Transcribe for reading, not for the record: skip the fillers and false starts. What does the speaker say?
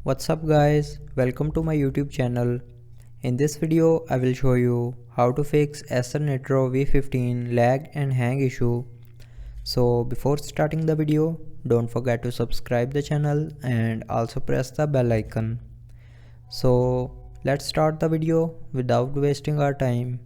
What's up guys, welcome to my YouTube channel. In this video I will show you how to fix Acer Nitro V15 lag and hang issue. So before starting the video, don't forget to subscribe the channel and also press the bell icon. So let's start the video without wasting our time.